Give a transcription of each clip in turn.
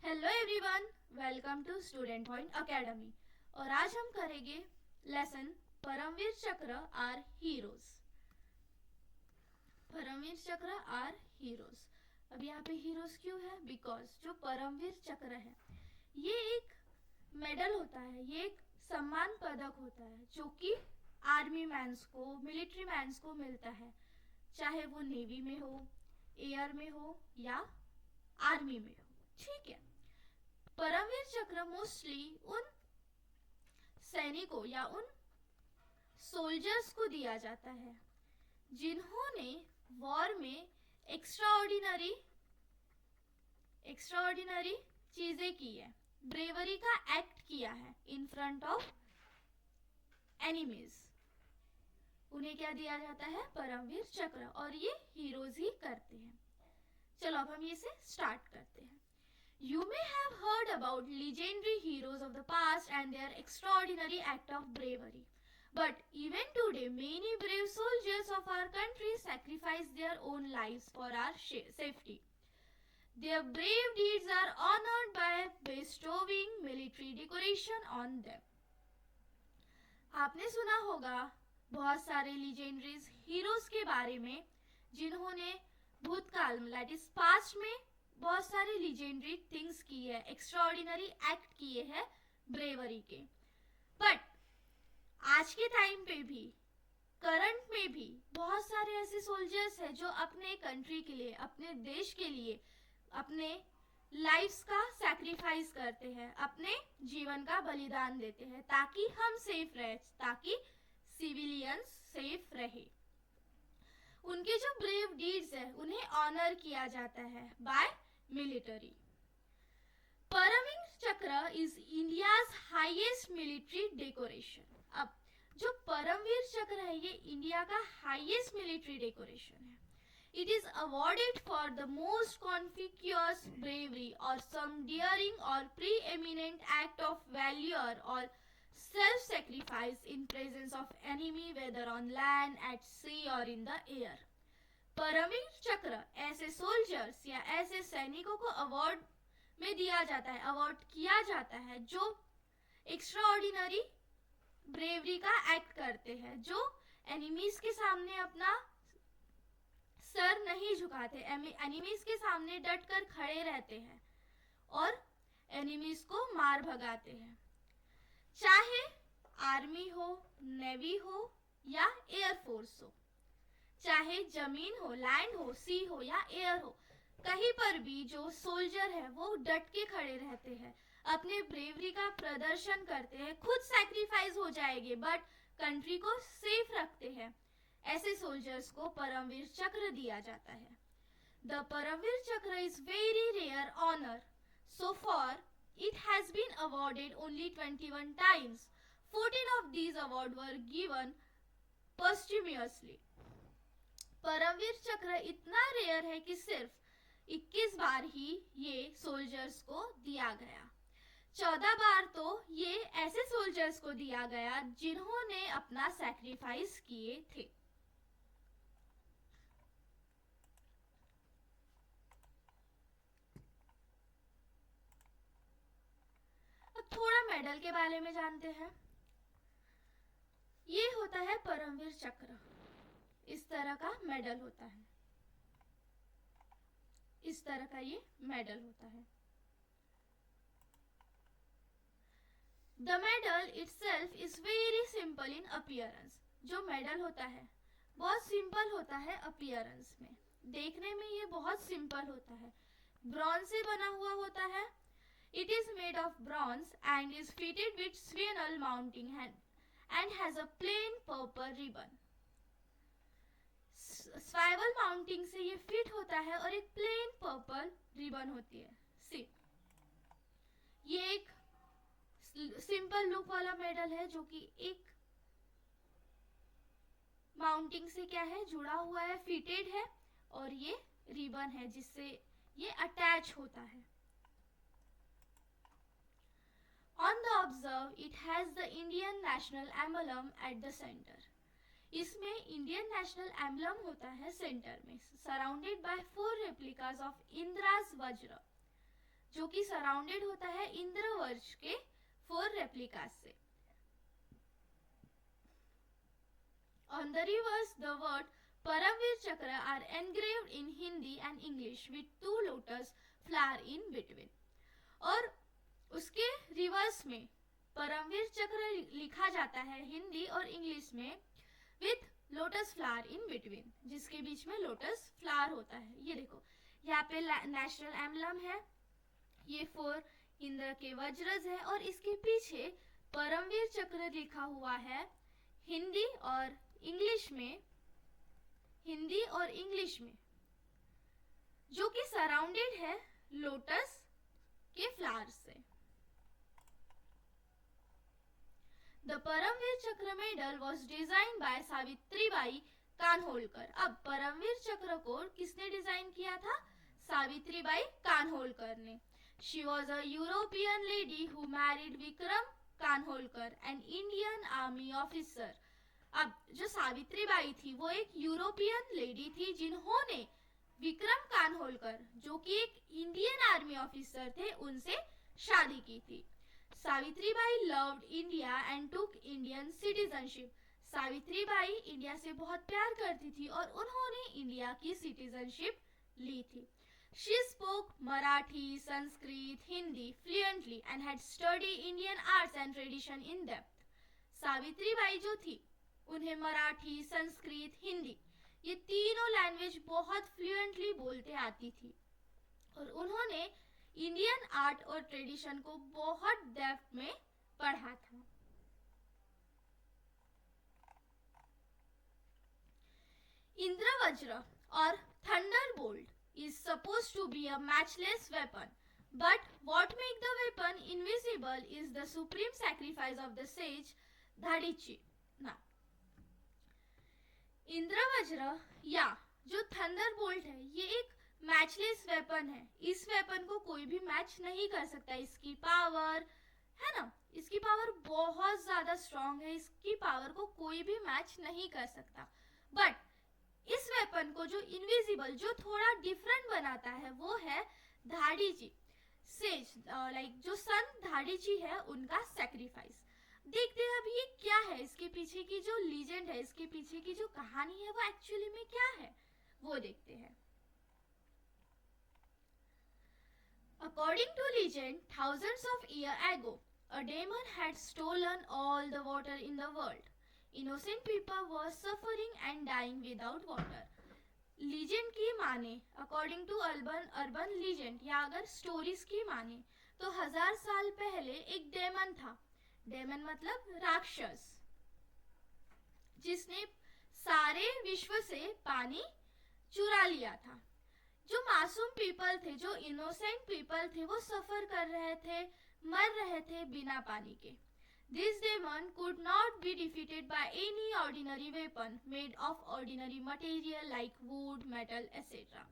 Hello everyone, welcome to student point academy. और आज हम करेंगे लेसन परमवीर चक्र आर हीरोज। परमवीर चक्र आर हीरोज। अब यहाँ पे हीरोज क्यों है? बिकॉज जो परमवीर चक्र है ये एक मेडल होता है, ये एक सम्मान पदक होता है जो कि आर्मी मैन्स को, मिलिट्री मैन्स को मिलता है, चाहे वो नेवी में हो, एयर में हो या आर्मी में हो। ठीक है। परमवीर चक्र मोस्टली उन सैनिकों या उन सोल्जर्स को दिया जाता है जिन्होंने वॉर में एक्स्ट्राऑर्डिनरी चीजें की है, ब्रेवरी का एक्ट किया है इन फ्रंट ऑफ एनिमीज। उन्हें क्या दिया जाता है? परमवीर चक्र। और ये हीरोज ही करते हैं। चलो अब हम इसे स्टार्ट करते हैं। You may have heard about legendary heroes of the past and their extraordinary act of bravery. But even today, many brave soldiers of our country sacrifice their own lives for our safety. Their brave deeds are honored by bestowing military decoration on them. आपने सुना होगा बहुत सारे legendaries heroes के बारे में जिन्होंने भूतकाल में, that is past में, बहुत सारे लीजेंडरी थिंग्स की है, एक्स्ट्राऑर्डिनरी एक्ट किए हैं ब्रेवरी के। बट आज के टाइम पे भी, करंट में भी बहुत सारे ऐसे सोल्जर्स हैं जो अपने कंट्री के लिए, अपने देश के लिए अपने लाइफ्स का सैक्रिफाइस करते हैं, अपने जीवन का बलिदान देते हैं ताकि हम सेफ रहे, ताकि सिविलियंस सेफ रहे। उनके जो ब्रेव डीड्स है उन्हें ऑनर किया जाता है bye military. Param Vir Chakra is India's highest military decoration. अब जो परमवीर चक्र है ये इंडिया का हाईएस्ट मिलिट्री डेकोरेशन है। It is awarded for the most conspicuous bravery और सम डियरिंग और preeminent act of valour और self sacrifice in presence of enemy, whether on land, at sea और इन द एयर। परमवीर चक्र ऐसे soldiers या ऐसे सैनिकों को अवार्ड में दिया जाता है, अवार्ड किया जाता है जो एक्स्ट्राऑर्डिनरी ब्रेवरी का एक्ट करते हैं, जो एनिमीज के सामने अपना सर नहीं झुकाते, एनिमीज के सामने डटकर खड़े रहते हैं और एनिमीज को मार भगाते हैं। चाहे आर्मी हो, नेवी हो या एयरफोर्स हो, चाहे जमीन हो, लैंड हो, सी हो या एयर हो, कहीं पर भी जो सोल्जर है वो डट के खड़े रहते हैं, अपने ब्रेवरी का प्रदर्शन करते हैं, खुद सैक्रिफाइस हो जाएंगे बट कंट्री को सेफ रखते हैं। ऐसे सोल्जर्स को परमवीर चक्र दिया जाता है। The Paramvir Chakra is very rare honour, so for it has been awarded only 21 times. 14 of these awards were given posthumously. Paramvir Chakra इतना रेयर है कि सिर्फ 21 बार ही ये सोल्जर्स को दिया गया। 14 बार तो ये ऐसे सोल्जर्स को दिया गया जिन्होंने अपना सैक्रिफाइस किए थे। अब थोड़ा मेडल के बारे में जानते हैं। ये होता है परमवीर चक्र, इस तरह का मेडल होता है, इस तरह का ये मेडल होता है। The medal itself is very simple in appearance. जो मेडल होता है बहुत सिंपल होता है अपीयरेंस में, देखने में ये बहुत सिंपल होता है। ब्रॉन्ज से बना हुआ होता है। It is made of bronze and is fitted with swivel mounting and has a plain purple ribbon. Swivel mounting से ये फिट होता है और एक प्लेन पर्पल रिबन होती है। सी, ये एक सिंपल लुक वाला मेडल है जो कि एक माउंटिंग से क्या है, जुड़ा हुआ है, फिटेड है, और ये रिबन है जिससे ये अटैच होता है। On the obverse, it has the Indian national emblem at the center. इसमें इंडियन नेशनल एम्बलम होता है सेंटर में, सराउंडेड बाय 4 replicas of इंद्राज वज्र। जो कि सराउंडेड होता है इंद्रवज्र के 4 रेप्लिकास से. On the reverse, the word Paramvir Chakra are engraved in Hindi and English with 2 lotus flower in between. और उसके रिवर्स में परमवीर चक्र लिखा जाता है हिंदी और इंग्लिश में with lotus flower in between, जिसके बीच में लोटस फ्लावर होता है. ये देखो यहाँ पे नेशनल एम्बलम है, ये 4 इंद्र के वज्रज है और इसके पीछे परमवीर चक्र लिखा हुआ है हिंदी और इंग्लिश में, जो कि सराउंडेड है लोटस के फ्लावर से. The Paramvir Chakra medal was designed by Savitribai कान्होलकर. अब परमवीर चक्र को किसने डिजाइन किया था? सावित्रीबाई कान्होलकर ने. She was a European lady who married Vikram Kanholkar, an Indian army officer. अब जो सावित्रीबाई थी वो एक यूरोपियन लेडी थी जिन्होंने विक्रम कान्होलकर, जो कि एक इंडियन आर्मी ऑफिसर थे, उनसे शादी की थी. Savitribai loved India and took Indian citizenship. Savitribai India से बहुत प्यार करती थी और उन्होंने इंडिया की सिटीजनशिप ली थी. She spoke Marathi, Sanskrit, Hindi fluently and had studied Indian arts and tradition in depth. Savitribai जो थी उन्हें मराठी, संस्कृत, हिंदी ये तीनों लैंग्वेज बहुत फ्लुएंटली बोलते आती थी और उन्होंने इंडियन आर्ट और ट्रेडिशन को बहुत डेप्थ में पढ़ा था. इंद्रवज्र और Thunderbolt is supposed to be a matchless weapon, but what makes the weapon invisible is the supreme sacrifice of the sage Dhadichi. Now, Indravajra या जो थंडरबोल्ट है ये एक मैचलेस वेपन है. इस वेपन को कोई भी मैच नहीं कर सकता. इसकी पावर है ना, इसकी पावर बहुत ज्यादा स्ट्रॉन्ग है, इसकी पावर को कोई भी मैच नहीं कर सकता. बट इस वेपन को जो इनविजिबल, जो थोड़ा डिफरेंट बनाता है वो है धाड़ीजी सेज, लाइक जो संत धाड़ीजी है उनका सैक्रिफाइस. देखते हैं अभी ये क्या है, इसके पीछे की जो लीजेंड है, इसके पीछे की जो कहानी है वो एक्चुअली में क्या है वो देखते हैं. According to legend, thousands of years ago, a demon had stolen all the water in the world. Innocent people were suffering and dying without water. Legend की माने, अकॉर्डिंग टू अर्बन लीजेंड या अगर स्टोरीज की माने तो 1000 साल पहले एक डेमन था. डेमन मतलब राक्षस, जिसने सारे विश्व से पानी चुरा लिया था. जो मासूम पीपल थे, जो इनोसेंट पीपल थे, वो सफर कर रहे थे, मर रहे थे बिना पानी के. This demon could not be defeated by any ordinary weapon made of ordinary material like wood, metal, etc.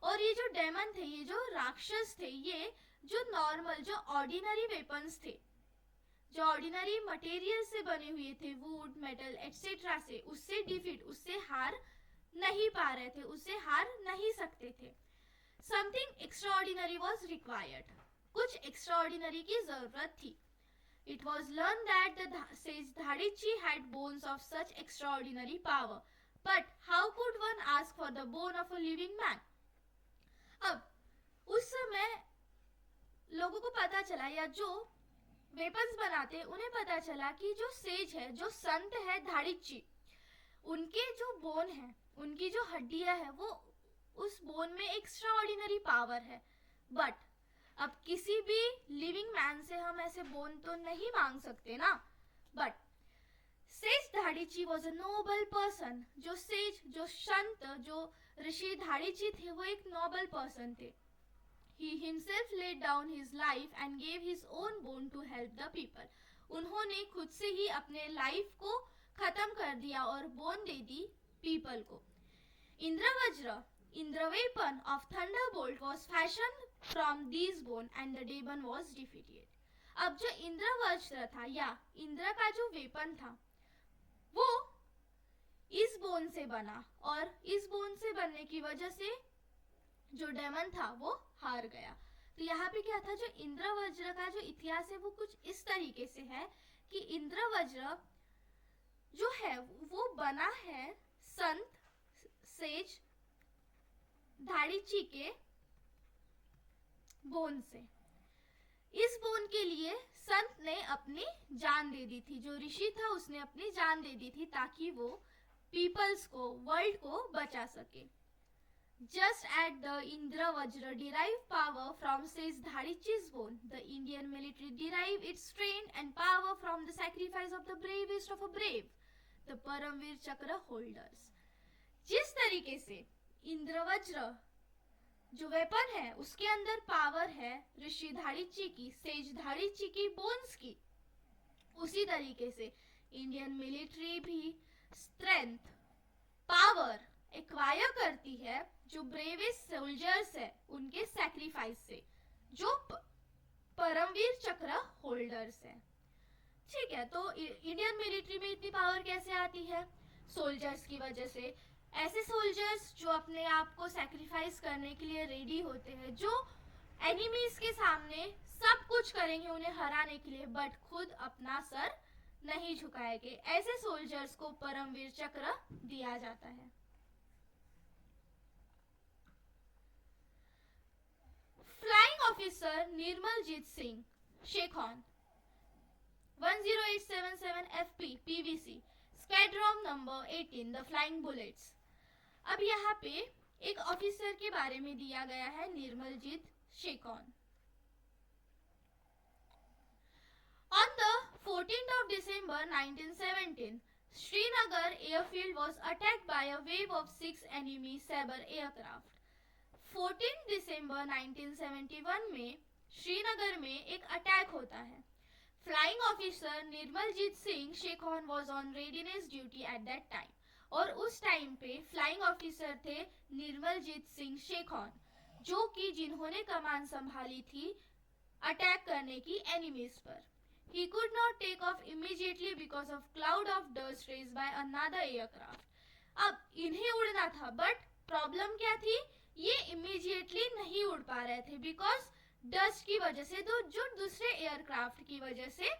और ये जो डेमन थे, ये जो राक्षस थे, ये जो नॉर्मल, जो ऑर्डिनरी वेपन्स थे, जो ऑर्डिनरी मटेरियल से बने हुए थे, वुड, मेटल, एटसेट्रा से, उससे डिफीट, उससे हार नहीं पा रहे थे, उससे हार नहीं सकते थे. Something extraordinary was required. कुछ एक्स्ट्राऑर्डिनरी की जरूरत थी. It was learned that the sage Dhadichi had bones of such extraordinary power. But how could one ask for the bone of a living man? अब उस समय लोगों को पता चला, या जो वेपन्स बनाते उन्हें पता चला कि जो सेज है, जो संत है धाड़िची, उनके जो बोन है, उनकी जो हड्डियां है, वो उस बोन में एक्स्ट्रा ऑर्डिनरी पावर है. बट अब किसी भी लिविंग मैन से हम ऐसे बोन तो नहीं मांग सकते ना. But sage Dadhichi was a noble person. जो सेज, जो संत, जो ऋषि धाड़ीची थे वो एक नोबल पर्सन थे. He himself laid down his life and gave his own bone to help the people. उन्होंने खुद से ही अपने लाइफ को खत्म कर दिया और बोन दे दी पीपल को. Indravajra, Indra weapon of thunderbolt was fashioned from these bone and the demon was defeated. अब जो इंद्र वज्र था या इंद्र का जो वेपन था वो इस बोन से बना और इस बोन से बनने की वजह से जो डेमन था वो हार गया. तो यहाँ पे क्या था, जो इंद्रवज्र का जो इतिहास है वो कुछ इस तरीके से है कि इंद्रवज्र जो है वो बना है संत सेज धाड़ीची के बोन से। इस बोन के लिए संत ने अपनी जान दे दी थी, जो ऋषि था उसने अपनी जान दे दी थी ताकि वो पीपल्स को, वर्ल्ड को बचा सके। Just as the Indravajra derived power from Sage Dharichi's bone, the Indian military derived its strength and power from the sacrifice of the bravest of a brave, the Paramvir Chakra holders. जिस तरीके से इंद्रवज्र जो weapon है उसके अंदर power है ऋषि धाड़ीची की, says धाड़ीची की बोन्स की, उसी तरीके से इंडियन मिलिट्री भी स्ट्रेंथ, पावर एक्वायर करती है जो ब्रेवेस्ट सोल्जर्स है उनके सैक्रिफाइस से, जो परमवीर चक्र होल्डर्स है। ठीक है, तो इंडियन मिलिट्री में इतनी पावर कैसे आती है? सोल्जर्स की वजह से। ऐसे सोल्जर्स जो अपने आप को सैक्रिफाइस करने के लिए रेडी होते हैं, जो एनिमीज के सामने सब कुछ करेंगे उन्हें हराने के लिए, बट खुद अपना सर नहीं झुकाएंगे, ऐसे सोल्जर्स को परमवीर चक्र दिया जाता है। Flying officer Nirmaljit Singh Sekhon 10877 FP PVC squadron number 18 the flying bullets. अब यहाँ पे एक ऑफिसर के बारे में दिया गया है, Nirmaljit शेखौन। On the 14th of December 1917, Srinagar airfield was attacked by a wave of 6 enemy Sabre aircraft. 14 दिसंबर 1971 में श्रीनगर में एक अटैक होता है। Flying officer Nirmaljit Singh Sekhon was on readiness duty at that time. और उस टाइम पे फ्लाइंग ऑफिसर थे निर्मलजीत सिंह शेखौन, जो कि जिन्होंने कमान संभाली थी अटैक करने की एनिमीज पर। He could not take off immediately because of cloud of dust raised by another aircraft. अब इन्हें उड़ना था, बट प्रॉब्लम क्या थी? ये इमीडिएटली नहीं उड़ पा रहे थे बिकॉज डस्ट की वजह से, तो जो दूसरे एयरक्राफ्ट की वजह से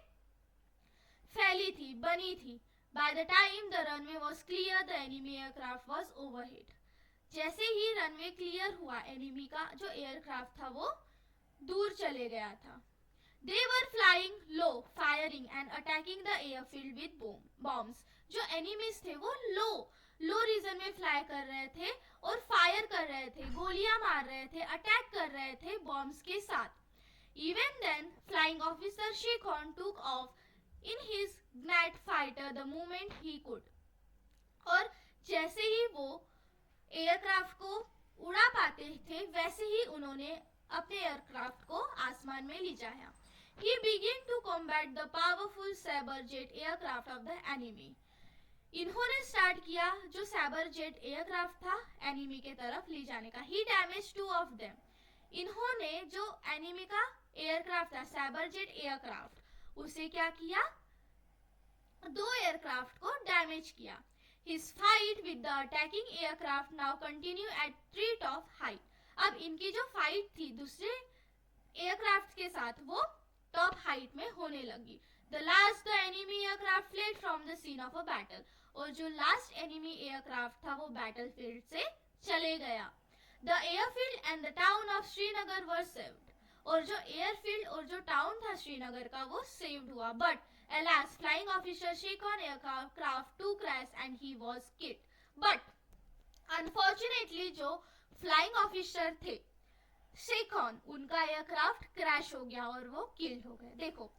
फैली थी, बनी थी। By the time the runway was clear, the enemy aircraft was overhead. जैसे ही रनवे क्लियर हुआ, एनिमी का जो एयरक्राफ्ट था वो दूर चले गया था। They were flying low, firing and attacking the airfield with bombs. जो एनिमीज थे वो लो रीजन में फ्लाई कर रहे थे और फायर कर रहे थे, गोलियां मार रहे थे, अटैक कर रहे थे बॉम्ब्स के साथ। Even then, flying officer Shekhon took off in his Gnat fighter the moment he could. और जैसे ही वो एयरक्राफ्ट को उड़ा पाते थे, वैसे ही उन्होंने अपने एयरक्राफ्ट को आसमान में ले जाया। He began to combat the powerful Sabre jet aircraft of the enemy. इन्होंने स्टार्ट किया जो सैबर जेट एयरक्राफ्ट था एनिमी के तरफ ले जाने का। He damaged 2 of them. इन्होंने जो एनिमी का एयरक्राफ्ट था सैबर जेट एयरक्राफ्ट, उसे क्या किया? 2 एयरक्राफ्ट को डैमेज किया। His fight with the attacking aircraft now continue at 3 top height. अब इनकी जो फाइट थी दूसरे एयरक्राफ्ट के साथ वो टॉप हाइट में होने लगी। The last the enemy aircraft fled from the scene of a battle. और जो लास्ट एनिमी एयरक्राफ्ट था वो बैटलफील्ड से चले गया। The airfield and the town of Srinagar were saved. और जो एयरफील्ड और जो टाउन था श्रीनगर का वो सेव्ड हुआ। But alas, flying officer Shekhon aircraft to crash and he was killed. But unfortunately जो फ्लाइंग ऑफिसर थे शेखौन, उनका एयरक्राफ्ट क्रैश हो गया और वो किल्ड हो गए। देखो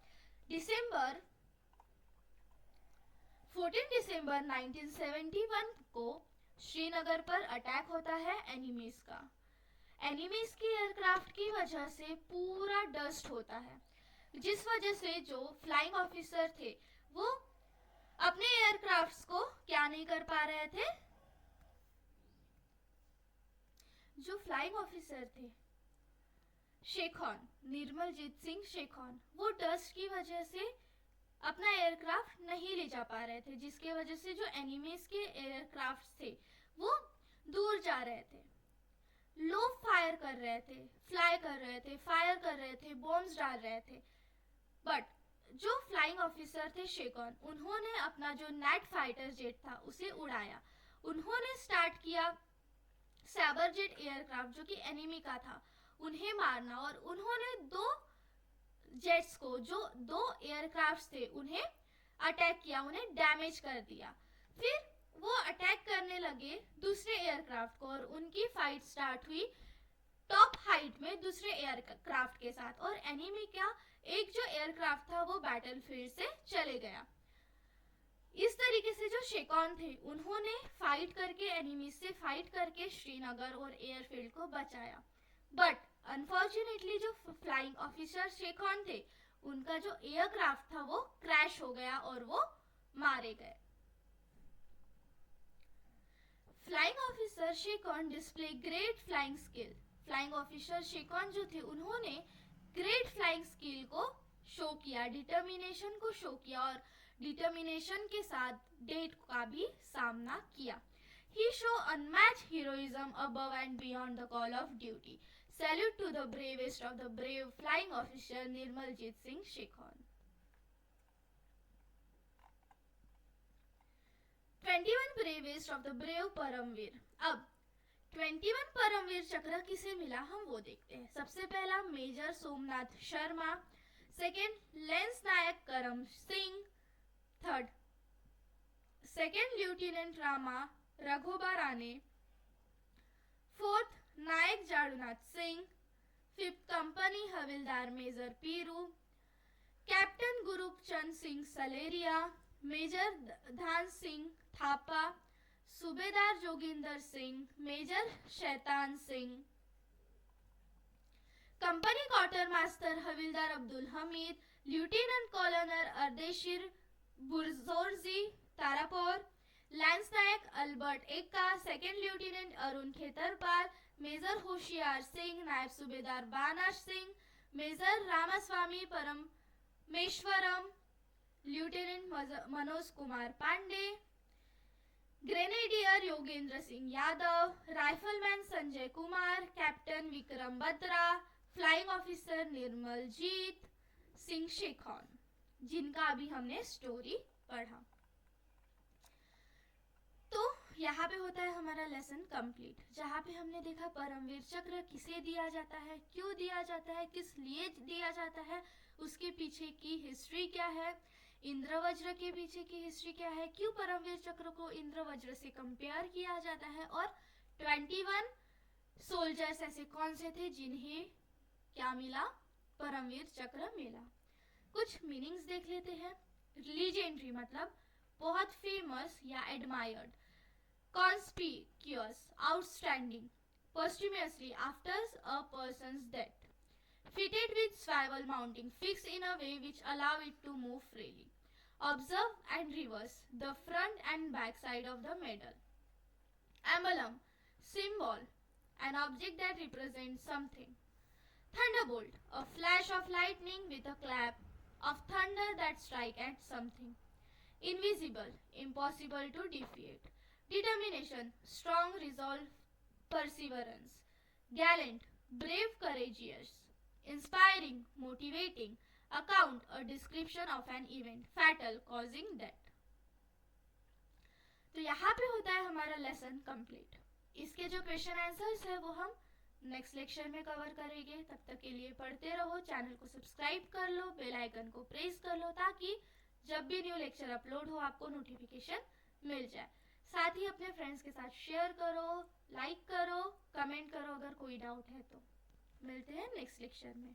14 दिसंबर 1971 को श्रीनगर पर अटैक होता है एनिमीज का। एनिमीज की एयरक्राफ्ट की वजह से पूरा डस्ट होता है, जिस वजह से जो फ्लाइंग ऑफिसर थे वो अपने एयरक्राफ्ट्स को क्या नहीं कर पा रहे थे? जो फ्लाइंग ऑफिसर थे शेखौन, निर्मलजीत सिंह शेखौन, वो डस्ट की वजह से अपना एयरक्राफ्ट नहीं ले जा पा रहे थे, जिसके वजह से जो एनिमीज के एयरक्राफ्ट थे वो दूर जा रहे थे। लोग फायर कर रहे थे, फ्लाई कर रहे थे, फायर कर रहे थे, बॉम्ब्स डाल रहे थे, बट जो फ्लाइंग ऑफिसर थे शेकॉन, उन्होंने अपना जो नेट फाइटर जेट था उसे उड़ाया। उन्होंने स्टार्ट किया सैबर जेट एयरक्राफ्ट जो कि एनिमी का था उन्हें मारना, और उन्होंने दो जेट्स को, जो दो एयरक्राफ्ट थे, उन्हें अटैक किया, उन्हें डैमेज कर दिया। फिर वो अटैक करने लगे दूसरे एयरक्राफ्ट को और उनकी फाइट स्टार्ट हुई टॉप हाइट में दूसरे एयरक्राफ्ट के साथ, और एनिमी का एक जो एयरक्राफ्ट था वो बैटलफील्ड से चले गया। इस तरीके से जो शेकॉन थे उन्होंने फाइट करके, एनिमी से फाइट करके श्रीनगर और एयरफील्ड को बचाया। बट अनफॉर्चुनेटली जो फ्लाइंग ऑफिसर शेकॉन थे उनका जो एयरक्राफ्ट था वो क्रैश हो गया और वो मारे गए। Flying officer Sekhon display great flying skill. Flying officer Sekhon जो थे उन्होंने ग्रेट फ्लाइंग स्किल को शो किया, डिटर्मिनेशन को शो किया और डिटर्मिनेशन के साथ डेट का भी सामना किया। He show unmatched heroism above and beyond the call of duty. Salute to the bravest of the brave flying officer Nirmaljeet Singh Shekhon. 21 bravest of the brave Paramvir. अब 21 परमवीर चक्र किसे मिला हम वो देखते हैं। सबसे पहला major Somnath Sharma, second lance Naik Karam Singh, third second lieutenant Rama Raghoba Rane, fourth Naik Jadunath Singh, fifth company Havildar major Piru, captain Gurbachan Singh Salaria, major Dhan Singh Thapa, Subedar Joginder Singh, major Shaitan Singh, company quarter master Havildar Abdul Hamid, lieutenant colonel Ardeshir Burzorji Tarapore, lance Naik Albert Ekka, second lieutenant Arun Khetarpal, major Hoshiar Singh, Naib Subedar Bana Singh, major Ramaswamy Parameswaran, lieutenant Manoj Kumar Pandey, grenadier Yogendra Singh Yadav, rifleman Sanjay Kumar, captain Vikram Batra, flying officer Nirmaljit Singh Sekhon, जिनका अभी हमने स्टोरी पढ़ा। तो यहाँ पे होता है हमारा लेसन कंप्लीट, जहाँ पे हमने देखा परमवीर चक्र किसे दिया जाता है, क्यों दिया जाता है, किस लिए दिया जाता है, उसके पीछे की हिस्ट्री क्या है, इंद्रवज्र के पीछे की हिस्ट्री क्या है, क्यों परमवीर चक्र को इंद्रवज्र से कंपेयर किया जाता है, और 21 सोल्जर्स ऐसे कौन से थे जिन्हें क्या मिला, परमवीर चक्र मिला। कुछ मीनिंग्स देख लेते हैं। लीजेंडरी मतलब बहुत फेमस या admired, conspicuous, outstanding, posthumously after a person's death, fitted with swivel mounting fixed in a way which allow it to move freely. Observe and reverse the front and back side of the medal. Emblem, symbol, an object that represents something. Thunderbolt, a flash of lightning with a clap of thunder that strike at something. Invisible, impossible to defeat. Determination, strong resolve, perseverance. Gallant, brave, courageous. Inspiring, motivating. Account, a description of an event, fatal, causing death. तो यहाँ पे होता है हमारा lesson complete. इसके जो question answers है वो हम नेक्स्ट लेक्चर में कवर करेंगे। तब तक के लिए पढ़ते रहो, चैनल को सब्सक्राइब कर लो, बेल आइकन को प्रेस कर लो, ताकि जब भी न्यू लेक्चर अपलोड हो आपको नोटिफिकेशन मिल जाए। साथ ही अपने फ्रेंड्स के साथ शेयर करो, लाइक करो, कमेंट करो अगर कोई डाउट है तो। मिलते हैं नेक्स्ट लेक्चर में।